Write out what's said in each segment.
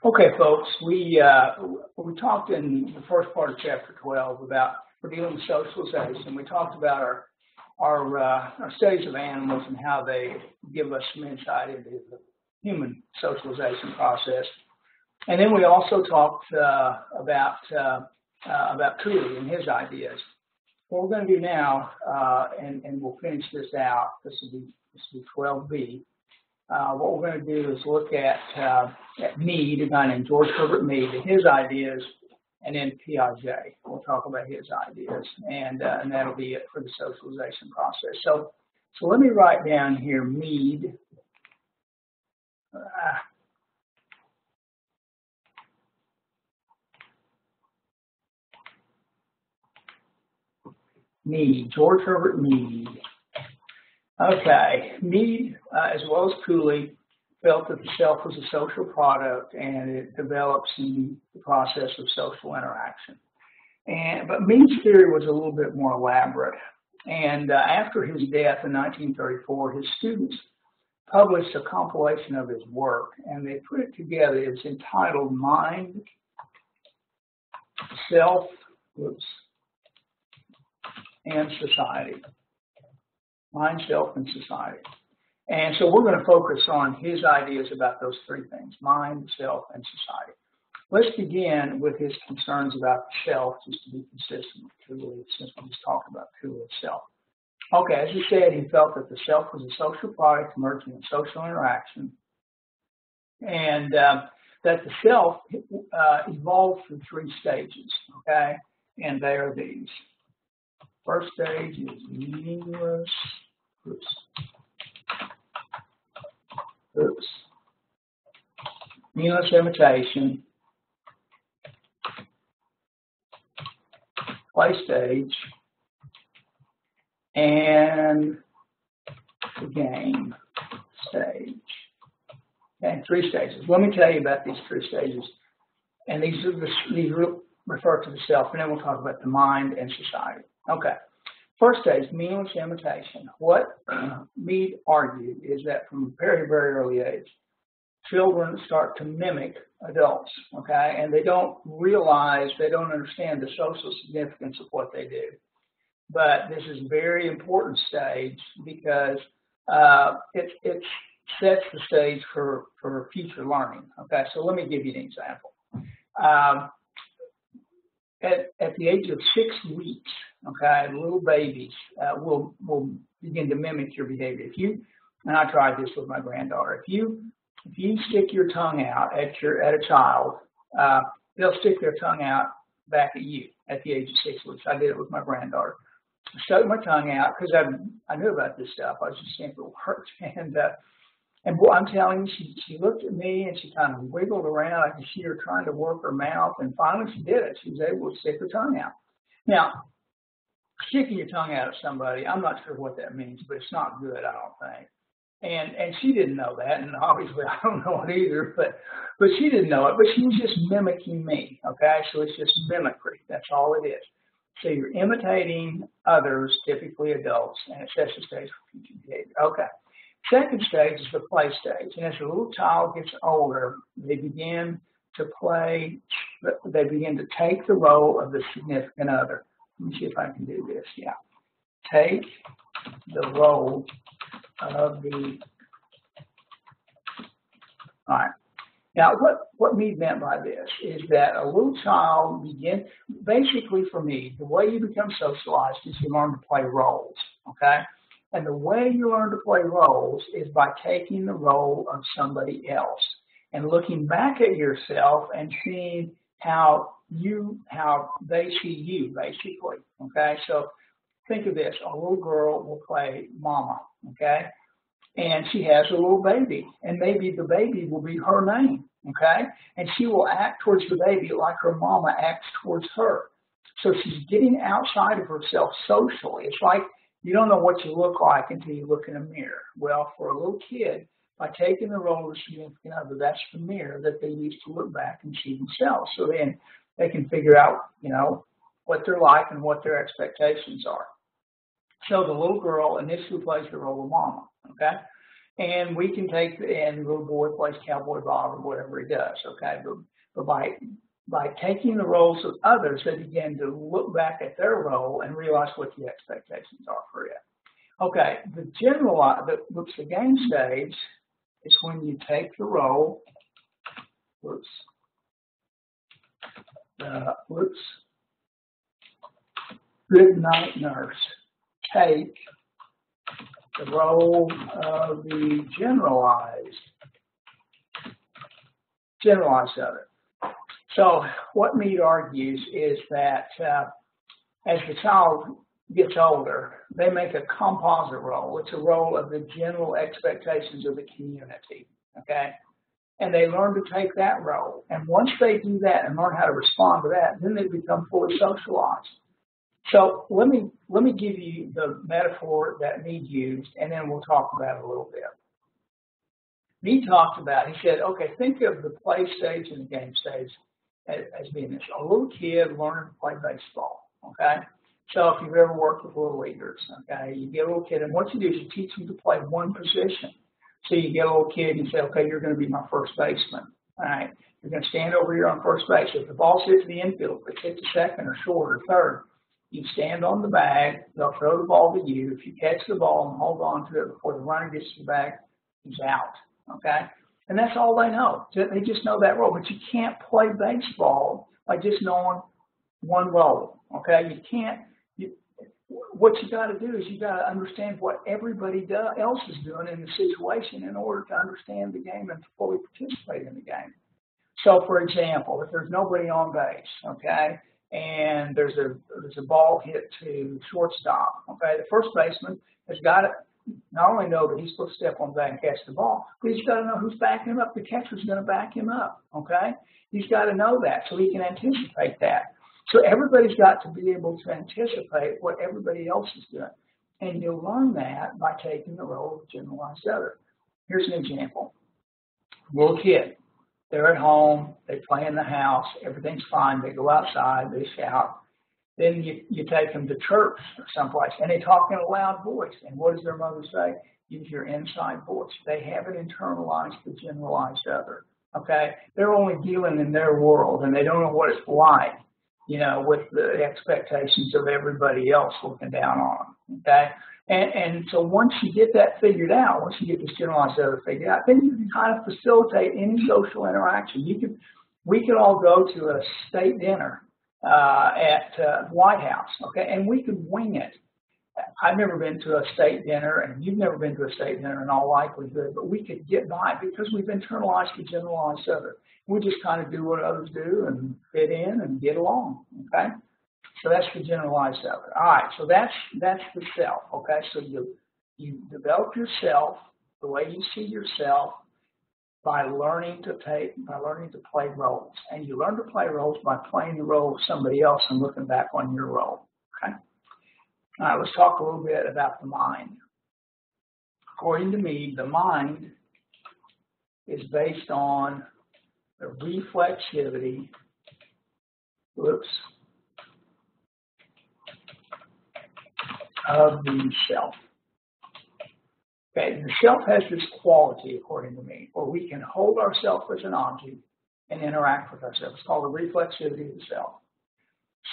Okay, folks, we talked in the first part of chapter 12 about we're dealing with socialization. We talked about our studies of animals and how they give us some insight into the human socialization process. And then we also talked about Cooley and his ideas. What we're going to do now, and we'll finish this out. This will be 12B. What we're going to do is look at Mead, a guy named George Herbert Mead, and his ideas, and then Piaget. We'll talk about his ideas, and that'll be it for the socialization process. So let me write down here Mead. Mead, George Herbert Mead. Okay, Mead, as well as Cooley, felt that the self was a social product and it develops in the process of social interaction. But Mead's theory was a little bit more elaborate. And after his death in 1934, his students published a compilation of his work, and they put it together. It's entitled Mind, Self, and Society. Mind, Self, and Society. And so we're going to focus on his ideas about those three things, mind, self, and society. Let's begin with his concerns about the self, just to be consistent with Cooley, since we just talked about Cooley itself. Okay, as he said, he felt that the self was a social product emerging in social interaction, and that the self evolved through three stages, okay? And they are these. First stage is meaningless. Meaningless imitation. Play stage. And the game stage. Okay, three stages. Let me tell you about these three stages. And these refer to the self, and then we'll talk about the mind and society. Okay. First stage, meaningless imitation. What Mead argued is that from a very, very early age, children start to mimic adults, okay? And they don't realize, they don't understand the social significance of what they do. But this is a very important stage because it sets the stage for future learning, okay? So let me give you an example. At the age of 6 weeks, okay, little babies will begin to mimic your behavior. And I tried this with my granddaughter. If you stick your tongue out at a child, they'll stick their tongue out back at you at the age of 6 weeks. I did it with my granddaughter. I stuck my tongue out because I knew about this stuff. I was just seeing if it worked. And boy, I'm telling you, she looked at me and she kind of wiggled around. I could see her trying to work her mouth, and finally she did it. She was able to stick her tongue out. Now, sticking your tongue out at somebody, I'm not sure what that means, but it's not good, I don't think. And she didn't know that, and obviously I don't know it either, but she didn't know it, but she was just mimicking me, okay? So it's just mimicry. That's all it is. So you're imitating others, typically adults, and it sets the stage for future behavior. Okay. Second stage is the play stage, and as the little child gets older, they begin to play, they begin to take the role of the significant other. Let me see if I can do this, yeah. Take the role of the, all right. Now, what Mead meant by this is that a little child basically for me, the way you become socialized is you learn to play roles, okay? And the way you learn to play roles is by taking the role of somebody else and looking back at yourself and seeing how they see you, basically, okay? So think of this. A little girl will play mama, okay? And she has a little baby, and maybe the baby will be her name, okay? And she will act towards the baby like her mama acts towards her. So she's getting outside of herself socially. It's like you don't know what you look like until you look in a mirror. Well, for a little kid, by taking the role of significant other, that's the mirror that they use to look back and see themselves. So then they can figure out, what they're like and what their expectations are. So the little girl initially plays the role of mama, okay? And we can take, and little boy plays cowboy Bob or whatever he does, okay? But by taking the roles of others, they begin to look back at their role and realize what the expectations are for it. Okay, the game stage is when you take the role, good night nurse, take the role of the generalized of it. So what Mead argues is that as the child gets older, they make a composite role. It's a role of the general expectations of the community, okay? And they learn to take that role. And once they do that and learn how to respond to that, then they become fully socialized. So let me give you the metaphor that Mead used, and then we'll talk about it a little bit. Mead talked about, he said, okay, think of the play stage and the game stage as being this. A little kid learning to play baseball, okay? So if you've ever worked with little leaguers, okay, you get a little kid, and what you do is you teach them to play one position. So you get a little kid and you say, okay, you're going to be my first baseman, all right? You're going to stand over here on first base. If the ball hits the infield, if it hits the second or short or third, you stand on the bag, they'll throw the ball to you. If you catch the ball and hold on to it before the runner gets to the bag, he's out, okay? And that's all they know. They just know that role. But you can't play baseball by just knowing one role, okay? You can't. What you got to do is you got to understand what everybody else is doing in the situation in order to understand the game and to fully participate in the game. So, for example, if there's nobody on base, okay, and there's a ball hit to shortstop, okay, the first baseman has got to not only know that he's supposed to step on the bag and catch the ball, but he's got to know who's backing him up. The catcher's going to back him up, okay? He's got to know that so he can anticipate that. So everybody's got to be able to anticipate what everybody else is doing. And you'll learn that by taking the role of generalized other. Here's an example. Little kid. They're at home. They play in the house. Everything's fine. They go outside. They shout. Then you take them to church or someplace, and they talk in a loud voice. And what does their mother say? Use your inside voice. They haven't internalized the generalized other. Okay? They're only dealing in their world, and they don't know what it's like, you know, with the expectations of everybody else looking down on them, okay? And so once you get that figured out, once you get this generalized other figured out, then you can kind of facilitate any social interaction. We could all go to a state dinner at White House, okay? And we could wing it. I've never been to a state dinner, and you've never been to a state dinner in all likelihood, but we could get by because we've internalized the generalized other. We just kind of do what others do and fit in and get along, okay? So that's the generalized other. All right, so that's the self, okay? So you develop yourself the way you see yourself by learning to play roles. And you learn to play roles by playing the role of somebody else and looking back on your role, okay? All right, let's talk a little bit about the mind. According to Mead, the mind is based on the reflexivity, of the self. Okay, the self has this quality, according to me, where we can hold ourselves as an object and interact with ourselves. It's called the reflexivity of the self.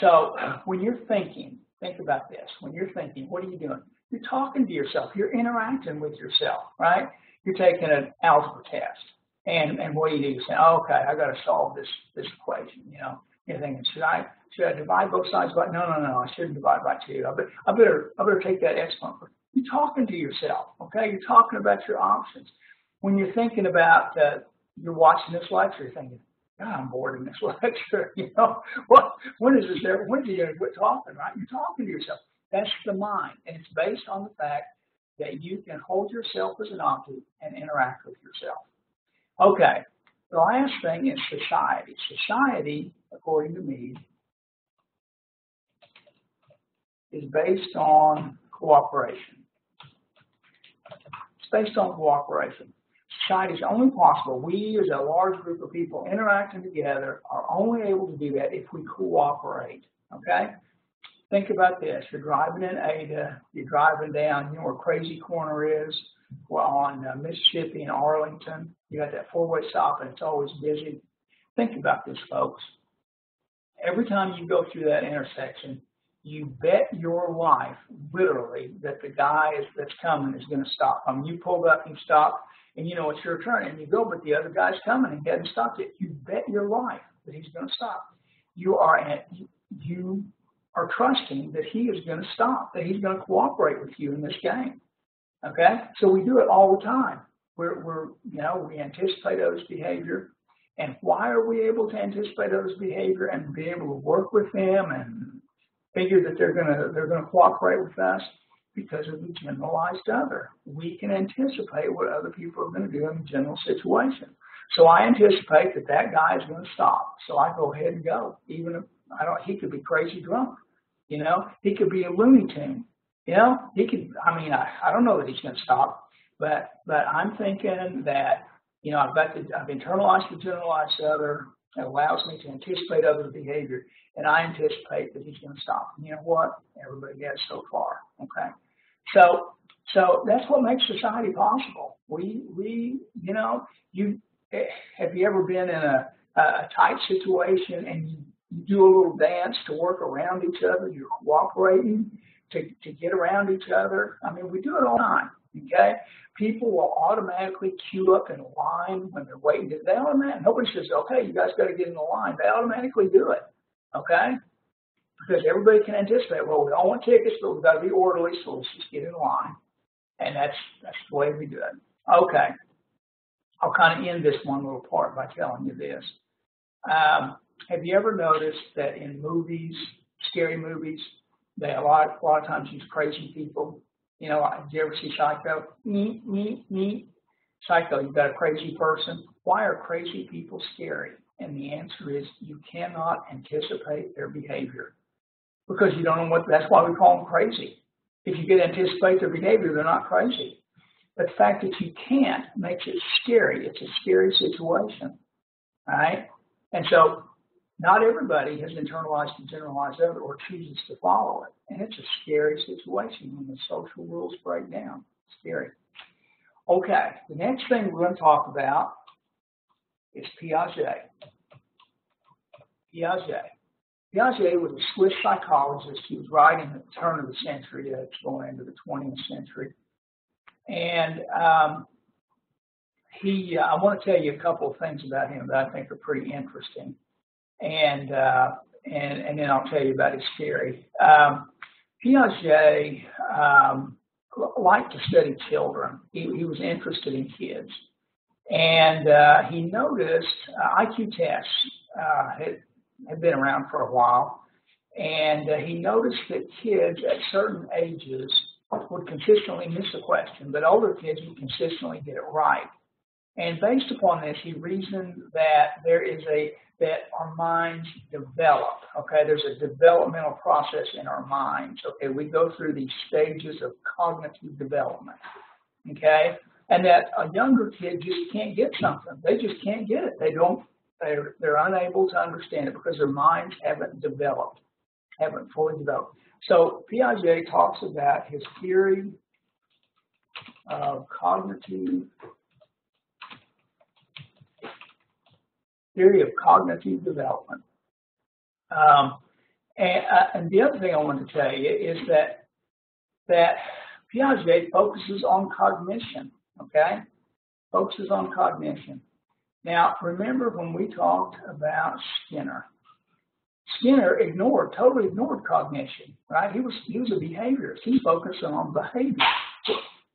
So when you're thinking, think about this. When you're thinking, what are you doing? You're talking to yourself. You're interacting with yourself, right? You're taking an algebra test. And what do? You say, oh, okay, I got to solve this equation, you know. You're thinking, should I divide both sides by? No, I shouldn't divide by 2. I better take that exponent. You're talking to yourself, okay? You're talking about your options. When you're thinking about, you're watching this lecture, you're thinking, God, I'm bored in this lecture. You know, when is this ever? When are you going to quit talking? Right? You're talking to yourself. That's the mind, and it's based on the fact that you can hold yourself as an object and interact with yourself. Okay, the last thing is society. Society, according to Mead, is based on cooperation. It's based on cooperation. Society is only possible. We, as a large group of people interacting together, are only able to do that if we cooperate, okay? Think about this. You're driving in Ada. You're driving down, you know where Crazy Corner is? on Mississippi and Arlington. You got that four-way stop, and it's always busy. Think about this, folks. Every time you go through that intersection, you bet your life, literally, that the guy that's coming is going to stop. I mean, you pulled up, you stopped, and you know it's your turn, and you go, but the other guy's coming and he hasn't stopped yet. You bet your life that he's going to stop. You are trusting that he is going to stop, that he's going to cooperate with you in this game. Okay, so we do it all the time. We anticipate others' behavior, and why are we able to anticipate others' behavior and be able to work with them and figure that they're going to cooperate with us? Because of the generalized other. We can anticipate what other people are going to do in a general situation. So I anticipate that guy is going to stop. So I go ahead and go, even if he could be crazy drunk. He could be a Looney Tune. He could. I don't know that he's going to stop, but I'm thinking that I've internalized the generalized other. It allows me to anticipate other behavior, and I anticipate that he's going to stop. And you know what? Everybody has so far. Okay, so that's what makes society possible. Have you ever been in a tight situation and you do a little dance to work around each other? You're cooperating to get around each other. I mean, we do it all the time, okay? People will automatically queue up in line when they're waiting. Nobody says, okay, you guys got to get in the line. They automatically do it, okay? Because everybody can anticipate, well, we all want tickets, but we've got to be orderly, so let's just get in line. And that's the way we do it. Okay. I'll kind of end this one little part by telling you this. Have you ever noticed that in movies, scary movies, they a lot of times use crazy people? Did you ever see Psycho? Psycho, you've got a crazy person. Why are crazy people scary? And the answer is you cannot anticipate their behavior because you don't know that's why we call them crazy. If you can anticipate their behavior, they're not crazy. But the fact that you can't makes it scary. It's a scary situation, right? And so not everybody has internalized the generalized other or chooses to follow it. And it's a scary situation when the social rules break down. Scary. Okay, the next thing we're going to talk about is Piaget. Piaget was a Swiss psychologist. He was right in the turn of the century. It's going into the 20th century. And I want to tell you a couple of things about him that I think are pretty interesting. And then I'll tell you about his theory. Piaget liked to study children. He was interested in kids. And he noticed IQ tests had been around for a while. And he noticed that kids at certain ages would consistently miss a question, but older kids would consistently get it right. And based upon this, he reasoned that that our minds develop. Okay, there's a developmental process in our minds. Okay, we go through these stages of cognitive development. Okay, and that a younger kid just can't get something. They just can't get it. They're unable to understand it because their minds haven't fully developed. So Piaget talks about his theory of cognitive development. And the other thing I want to tell you is that Piaget focuses on cognition, okay? Focuses on cognition. Now, remember when we talked about Skinner? Skinner totally ignored cognition, right? He was a behaviorist. He focused on behavior.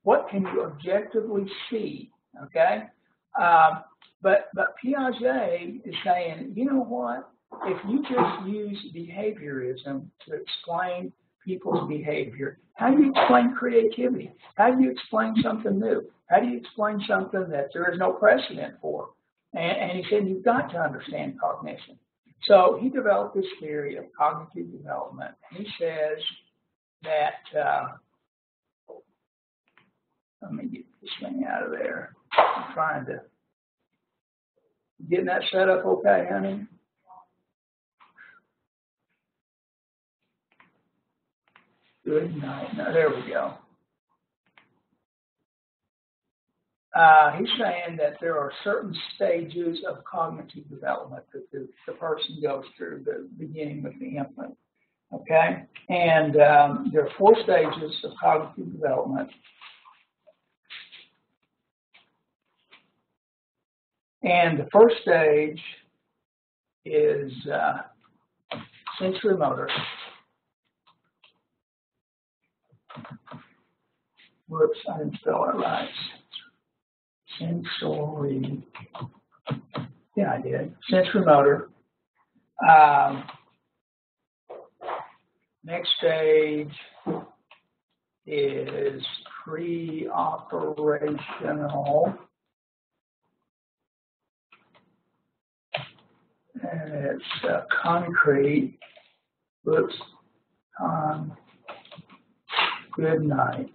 What can you objectively see, okay? But Piaget is saying, you know what? If you just use behaviorism to explain people's behavior, how do you explain creativity? How do you explain something new? How do you explain something that there is no precedent for? And he said, you've got to understand cognition. So he developed this theory of cognitive development. He says that, let me get this thing out of there. I'm trying to, getting that set up okay, honey? Good night. Now, there we go. he's saying that there are certain stages of cognitive development that the person goes through, the beginning with the infant. Okay, and there are 4 stages of cognitive development. And the first stage is sensory motor. Whoops, I didn't spell it right. Sensory. Yeah, I did. Sensory motor. Next stage is pre-operational. And it's concrete. Whoops. Good night.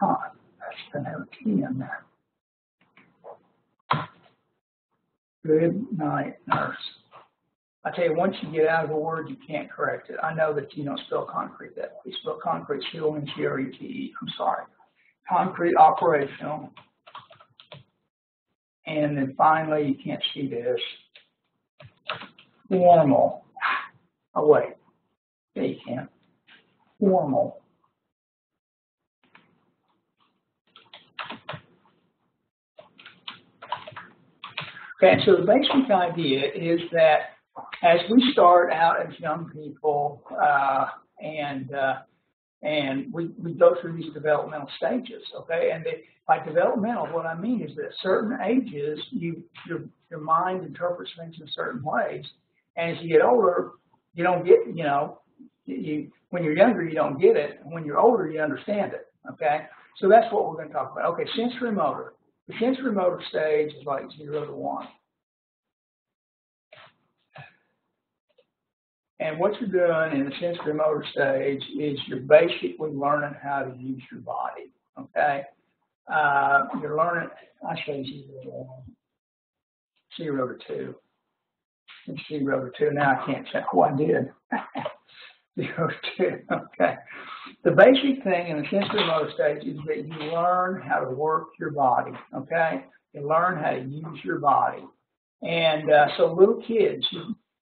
That's going to have a T in there. Good night, nurse. I tell you, once you get out of a word, you can't correct it. I know that you don't spell concrete that way. You spell concrete, C-O-N-C-R-E-T-E. I'm sorry. Concrete, operational. And then finally, you can't see this. Formal. Oh, wait. Yeah, you can. Formal. Okay, so the basic idea is that as we start out as young people and we go through these developmental stages, okay? And by developmental, what I mean is that at certain ages, your mind interprets things in certain ways. And as you get older, you don't get, when you're younger, you don't get it. And when you're older, you understand it, okay? So that's what we're going to talk about. Okay, sensory motor. The sensory motor stage is like 0 to 1. And what you're doing in the sensory motor stage is you're basically learning how to use your body, okay? You're learning, I say 0 to 1, 0 to 2. It's 0 to 2. Now I can't say, oh, I did. 0 to 2, okay. The basic thing in the sensory motor stage is that you learn how to work your body, okay? You learn how to use your body. And so little kids,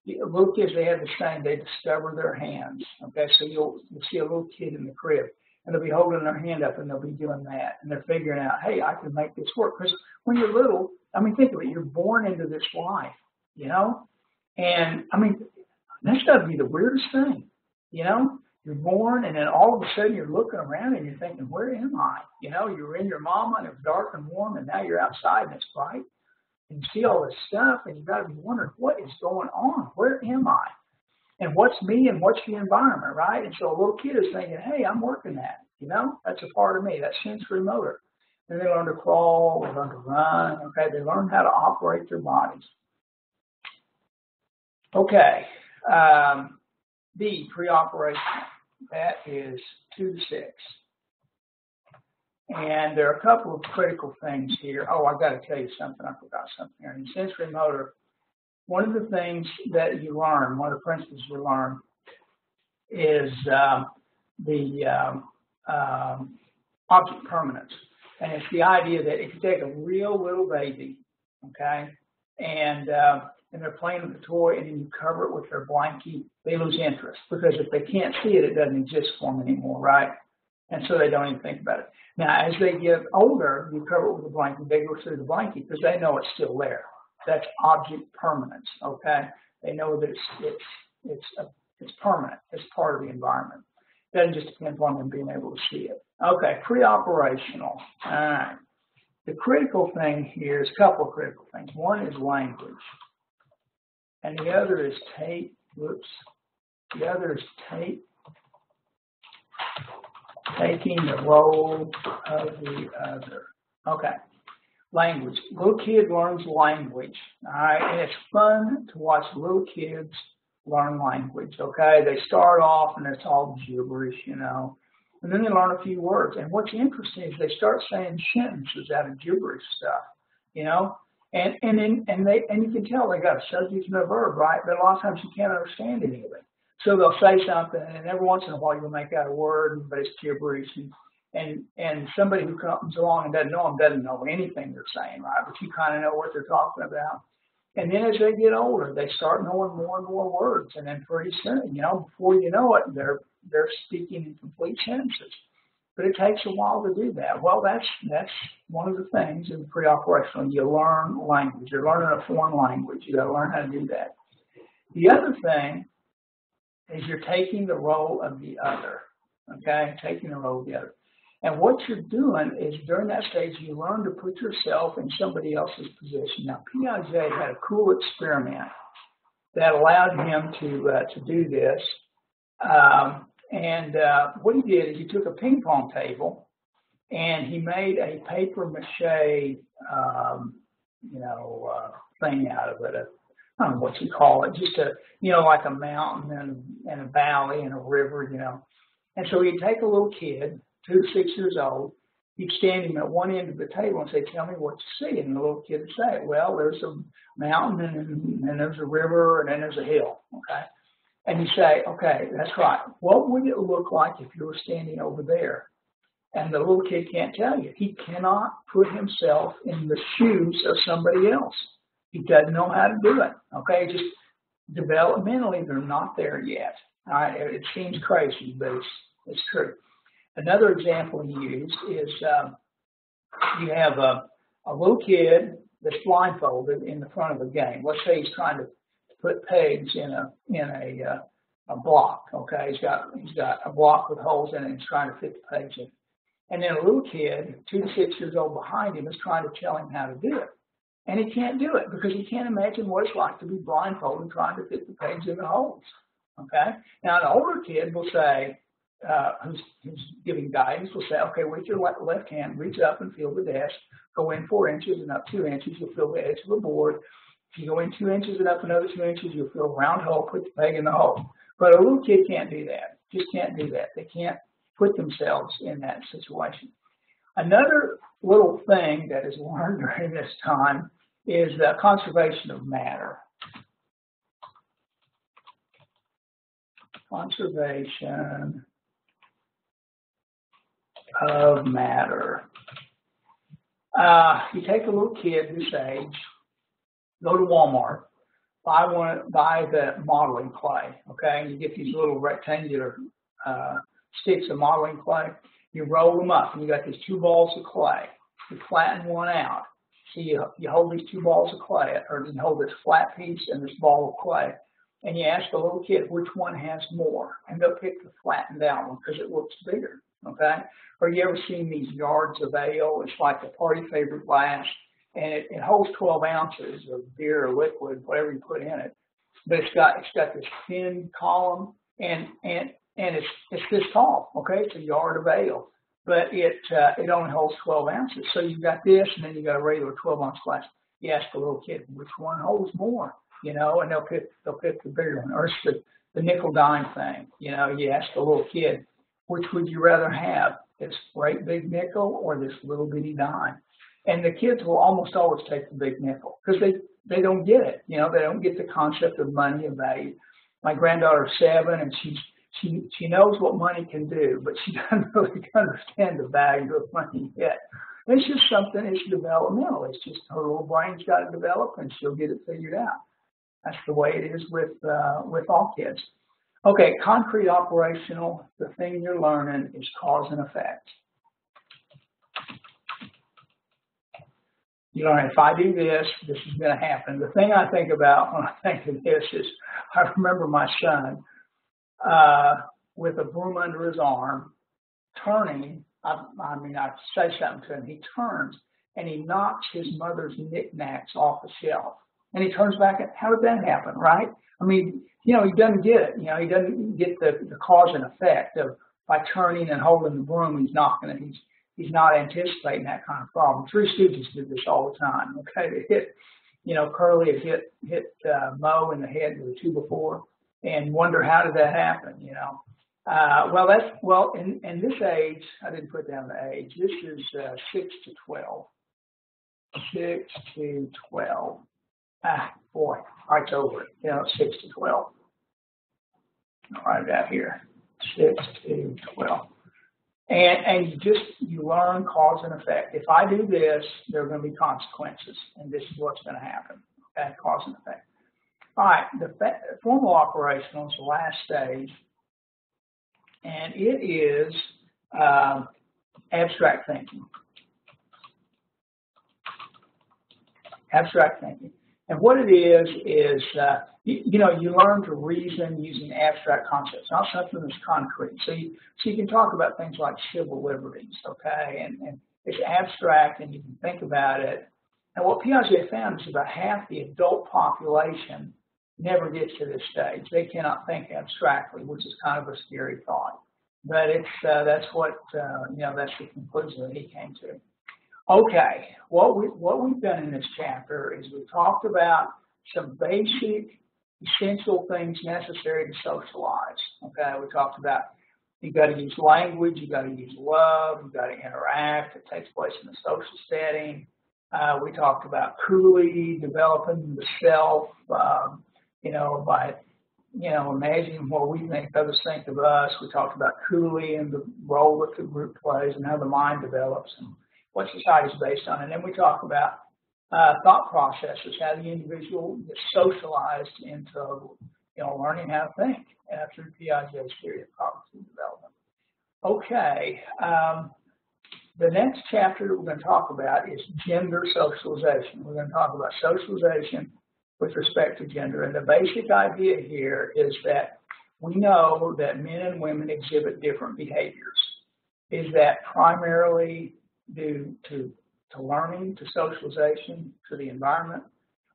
they have the same, they discover their hands, okay? So you'll see a little kid in the crib, and they'll be holding their hand up, and they'll be doing that, and they're figuring out, hey, I can make this work. Because when you're little, I mean, think of it, you're born into this life, And, I mean, that's got to be the weirdest thing, You're born, and then all of a sudden you're looking around, and you're thinking, where am I? You were in your mama, and it was dark and warm, and now you're outside, and it's bright. And you see all this stuff, and you've got to be wondering, what is going on? Where am I? And what's me, and what's the environment, right? And so a little kid is thinking, hey, I'm working that, That's a part of me, that sensory motor. Then they learn to crawl, they learn to run, okay? They learn how to operate their bodies. Okay, B, pre-operation. That is 2 to 6. And there are a couple of critical things here. Oh, I've got to tell you something. I forgot something here. In sensory motor, one of the things that you learn, one of the principles you learn is the object permanence. And it's the idea that if you take a real little baby, okay, and they're playing with the toy and then you cover it with their blankie, they lose interest because if they can't see it, it doesn't exist for them anymore, right? And so they don't even think about it. Now, as they get older, you cover it with a blanket, they go through the blanket because they know it's still there. That's object permanence, okay? They know that it's permanent. It's part of the environment. It doesn't just depend on them being able to see it. Okay, pre-operational. All right. The critical thing here is a couple of critical things. One is language. And the other is taking the role of the other. Okay, language. Little kid learns language, all right? And it's fun to watch little kids learn language, okay? They start off and it's all gibberish, and then they learn a few words. And what's interesting is they start saying sentences out of gibberish stuff, And you can tell they got a subject and a verb, right? But a lot of times you can't understand any of it. So they'll say something, and every once in a while you'll make out a word, but it's gibberish. And somebody who comes along and doesn't know anything they're saying, right? But you kind of know what they're talking about. And then as they get older, they start knowing more and more words, and then pretty soon, before you know it, they're speaking in complete sentences. But it takes a while to do that. Well, that's one of the things in pre-operational. You learn language. You're learning a foreign language. You got to learn how to do that. The other thing is you're taking the role of the other. Okay, taking the role of the other. And what you're doing is during that stage, you learn to put yourself in somebody else's position. Now, Piaget had a cool experiment that allowed him to do this. What he did is he took a ping pong table and he made a paper mache, thing out of it. I don't know what you call it, just like a mountain and a valley and a river, And so he'd take a little kid, 2 to 6 years old, he'd stand him at one end of the table and say, "Tell me what you see." And the little kid would say, "Well, there's a mountain and there's a river and then there's a hill." Okay. And you say, "Okay, that's right. What would it look like if you were standing over there?" And the little kid can't tell you. He cannot put himself in the shoes of somebody else. He doesn't know how to do it. Okay, just developmentally, they're not there yet. All right, it seems crazy, but it's true. Another example he used is you have a little kid that's blindfolded in the front of a game. Let's say he's trying to put pegs in a block. Okay, he's got a block with holes in it. And he's trying to fit the pegs in. And then a little kid, 2 to 6 years old, behind him is trying to tell him how to do it, and he can't do it because he can't imagine what it's like to be blindfolded and trying to fit the pegs in the holes. Okay, now an older kid will say, who's giving guidance, will say, "Okay, with your left hand, reach up and feel the desk. Go in 4 inches and up 2 inches. You'll feel the edge of the board. If you go in 2 inches and up another 2 inches, you'll feel a round hole. Put the peg in the hole." But a little kid can't do that. Just can't do that. They can't put themselves in that situation. Another little thing that is learned during this time is the conservation of matter. Conservation of matter. You take a little kid this age, go to Walmart, buy the modeling clay, okay? You get these little rectangular sticks of modeling clay. You roll them up, and you got these 2 balls of clay. You flatten one out. So you hold these 2 balls of clay, or you hold this flat piece and this ball of clay, and you ask the little kid which one has more, and they'll pick the flattened out one because it looks bigger, okay? Or you ever seen these yards of ale? It's like a party favorite glass, and it holds 12 ounces of beer or liquid, whatever you put in it. But it's got this thin column, and it's this tall, okay? It's a yard of ale, but it only holds 12 ounces. So you've got this, and then you've got a regular 12-ounce glass. You ask the little kid which one holds more, and they'll pick the bigger one. Or it's the nickel dime thing, you ask the little kid, which would you rather have, this great big nickel or this little bitty dime? And the kids will almost always take the big nickel because they don't get it. They don't get the concept of money and value. My granddaughter's 7, and she knows what money can do, but she doesn't really understand the value of money yet. It's just something, it's developmental. It's just her little brain's got to develop, and she'll get it figured out. That's the way it is with all kids. Okay, concrete operational, the thing you're learning is cause and effect. You learn, if I do this, this is going to happen. The thing I think about when I think of this is, I remember my son with a broom under his arm, turning. I say something to him. He turns and he knocks his mother's knickknacks off the shelf. And he turns back and, how did that happen, right? He doesn't get it. He doesn't get the cause and effect of by turning and holding the broom, he's knocking it. He's not anticipating that kind of problem. Three Stooges did this all the time. Okay, they hit, Curly had hit Moe in the head with a 2x4, and wonder how did that happen? In this age, I didn't put down the age. This is 6 to 12. 6 to 12. Boy, right over it. 6 to 12. I'll write it out here. 6 to 12. And you learn cause and effect. If I do this, there are going to be consequences, and this is what's going to happen. Okay, cause and effect. All right, the formal operational is the last stage, and it is abstract thinking. Abstract thinking. And what it is you learn to reason using abstract concepts, not something that's concrete. So you can talk about things like civil liberties, okay? And it's abstract, and you can think about it. And what Piaget found is about half the adult population never gets to this stage. They cannot think abstractly, which is kind of a scary thought. But that's what that's the conclusion that he came to. Okay, what we've done in this chapter is we've talked about some basic, essential things necessary to socialize. Okay, we talked about you've got to use language, you've got to use love, you've got to interact. It takes place in a social setting. We talked about Cooley developing the self, by imagining what we think others think of us. We talked about Cooley and the role that the group plays and how the mind develops and what society is based on. And then we talk about thought processes, how the individual gets socialized into learning how to think through Piaget's theory of cognitive development. Okay, the next chapter that we're going to talk about is gender socialization. We're going to talk about socialization with respect to gender. And the basic idea here is that we know that men and women exhibit different behaviors. Is that primarily due to learning, to socialization, to the environment,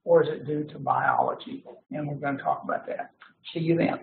or is it due to biology? And we're going to talk about that. See you then.